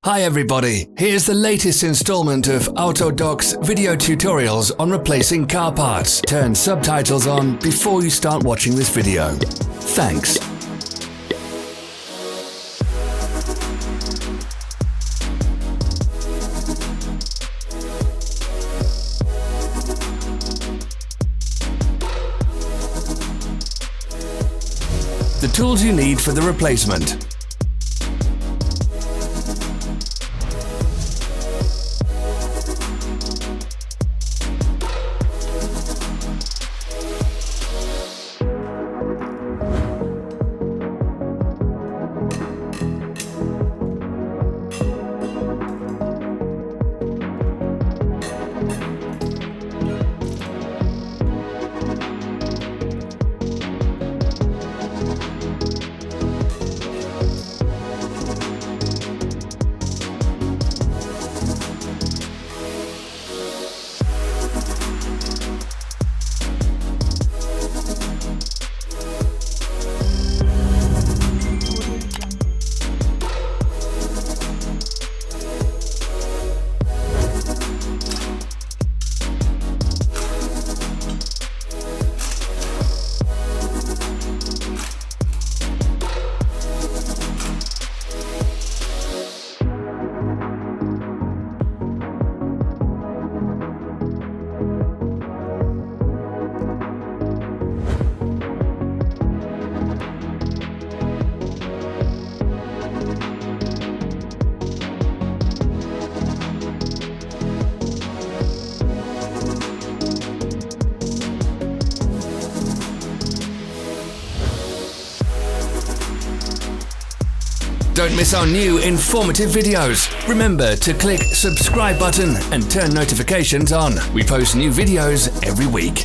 Hi everybody, here's the latest installment of Autodoc's video tutorials on replacing car parts. Turn subtitles on before you start watching this video. Thanks. The tools you need for the replacement. Don't miss our new informative videos. Remember to click subscribe button and turn notifications on. We post new videos every week.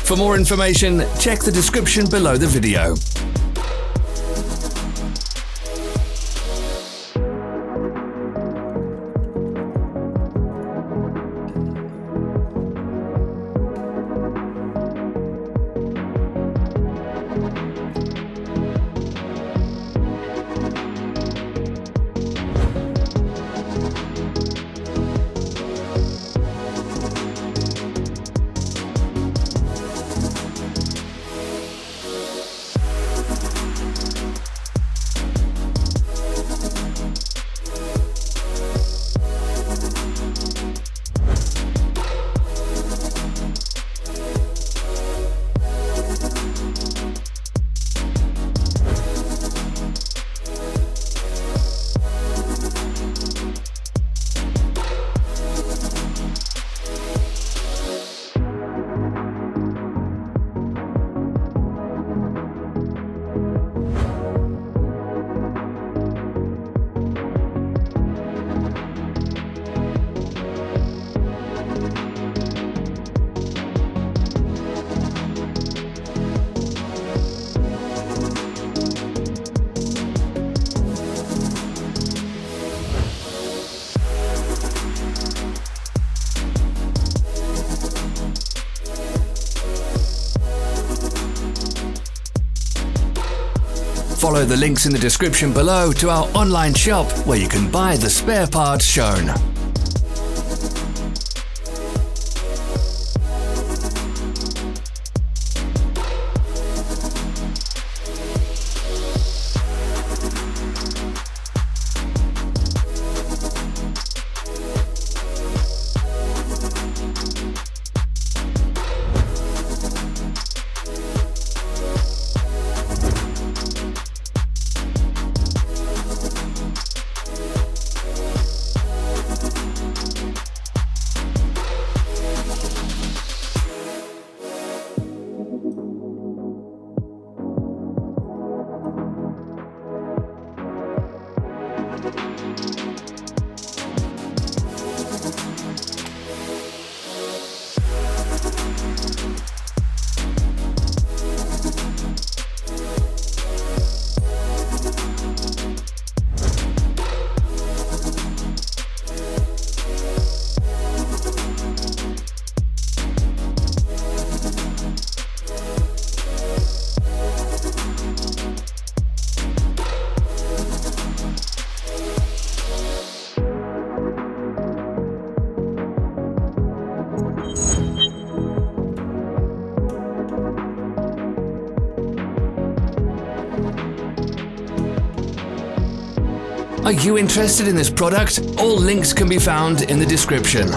For more information, check the description below the video. Follow the links in the description below to our online shop where you can buy the spare parts shown. Are you interested in this product? All links can be found in the description.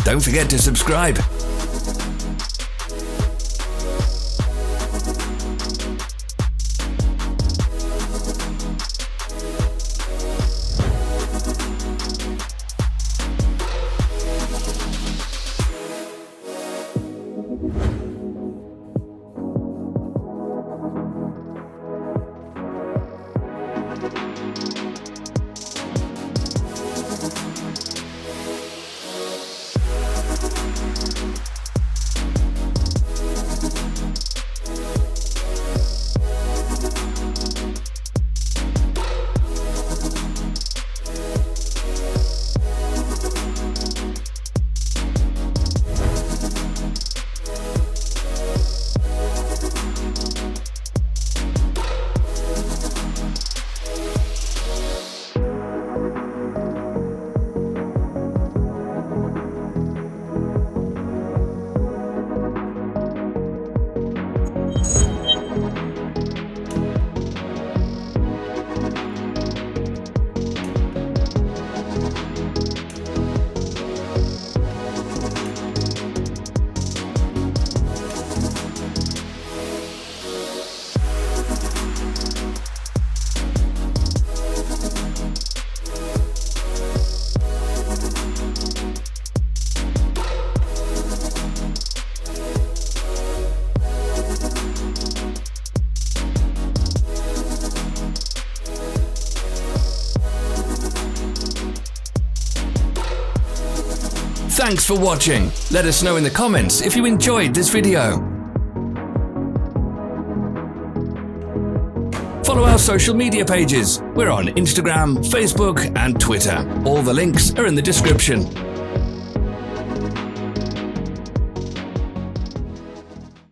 Don't forget to subscribe. Thanks for watching. Let us know in the comments if you enjoyed this video. Follow our social media pages. We're on Instagram, Facebook and Twitter. All the links are in the description.